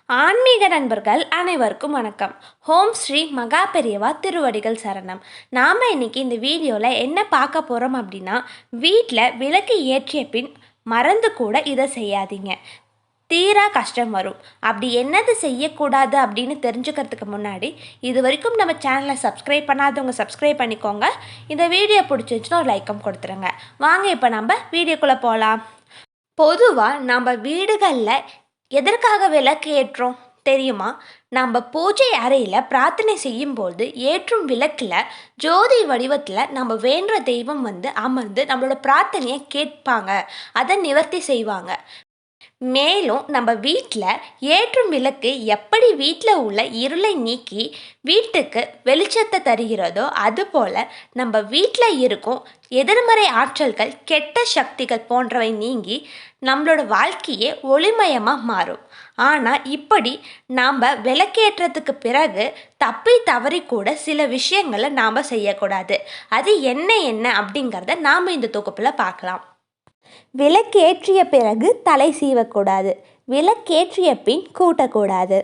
ஆன்மீக நண்பர்கள் அனைவருக்கும் வணக்கம். ஓம் ஸ்ரீ மகா பெரியவா திருவடிகள் சரணம். நாம் இன்னைக்கு இந்த வீடியோவில் என்ன பார்க்க போகிறோம் அப்படின்னா, வீட்டில் விளக்கு ஏற்றிய பின் மறந்து கூட இதை செய்யாதீங்க. தீரா கஷ்டம் வரும். அப்படி என்னது செய்யக்கூடாது அப்படின்னு தெரிஞ்சுக்கிறதுக்கு முன்னாடி இது வரைக்கும் நம்ம சேனலை சப்ஸ்கிரைப் பண்ணாதவங்க சப்ஸ்கிரைப் பண்ணிக்கோங்க. இந்த வீடியோ பிடிச்சிருந்துச்சுன்னா ஒரு லைக்கம் கொடுத்துருங்க. வாங்க இப்போ நம்ம வீடியோக்குள்ளே போகலாம். பொதுவாக நம்ம வீடுகளில் எதற்காக விளக்கு ஏற்றோம் தெரியுமா? நம்ம பூஜை அறையில் பிரார்த்தனை செய்யும்போது ஏற்றும் விளக்கில் ஜோதி வடிவத்தில் நம்ம வேண்டுற தெய்வம் அமர்ந்து நம்மளோட பிரார்த்தனையை கேட்பாங்க, அதை நிவர்த்தி செய்வாங்க. மேலும் நம்ம வீட்டில் ஏற்றும் விளக்கு எப்படி வீட்டில் உள்ள இருளை நீக்கி வீட்டுக்கு வெளிச்சத்தை தருகிறதோ அதுபோல் நம்ம வீட்டில் இருக்கும் எதிர்மறை ஆற்றல்கள், கெட்ட சக்திகள் போன்றவை நீங்கி நம்மளோட வாழ்க்கையே ஒளிமயமாக மாறும். ஆனால் இப்படி நாம் விளக்கேற்றத்துக்கு பிறகு தப்பி தவறி கூட சில விஷயங்களை நாம் செய்யக்கூடாது. அது என்ன அப்படிங்கிறத நாம் இந்த தொகுப்பில் பார்க்கலாம். விளக்கேற்றிய பிறகு தலை சீவக்கூடாது. விளக்கேற்றிய பின் கூட்டக்கூடாது.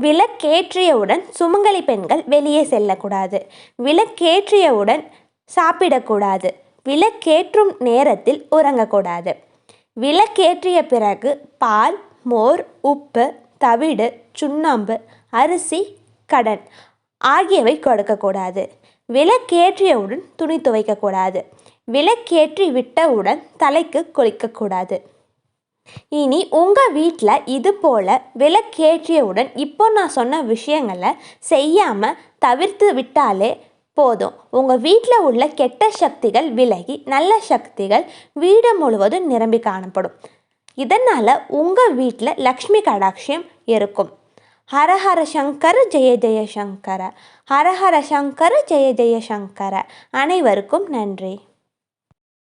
விளக்கேற்றியவுடன் சுமங்கலி பெண்கள் வெளியே செல்லக்கூடாது. விளக்கேற்றியவுடன் சாப்பிடக்கூடாது. விளக்கேற்றும் நேரத்தில் உறங்கக்கூடாது. விளக்கேற்றிய பிறகு பால், மோர், உப்பு, தவிடு, சுண்ணாம்பு, அரிசி, கடன் ஆகியவை கொடுக்கக்கூடாது. விளக்கேற்றியவுடன் துணி துவைக்கக்கூடாது. விளக்கேற்றி விட்டவுடன் தலைக்கு குளிக்கக்கூடாது. இனி உங்கள் வீட்டில் இது போல் விளக்கேற்றியவுடன் இப்போ நான் சொன்ன விஷயங்களை செய்யாமல் தவிர்த்து விட்டாலே போதும். உங்கள் வீட்டில் உள்ள கெட்ட சக்திகள் விலகி நல்ல சக்திகள் வீடு முழுவதும் நிரம்பி காணப்படும். இதனால் உங்கள் வீட்டில் லக்ஷ்மி கடாட்சியம் இருக்கும். ஹரஹர சங்கர ஜெய ஜெய சங்கர, ஹரஹர சங்கர ஜெய ஜெய சங்கர. அனைவருக்கும் நன்றி.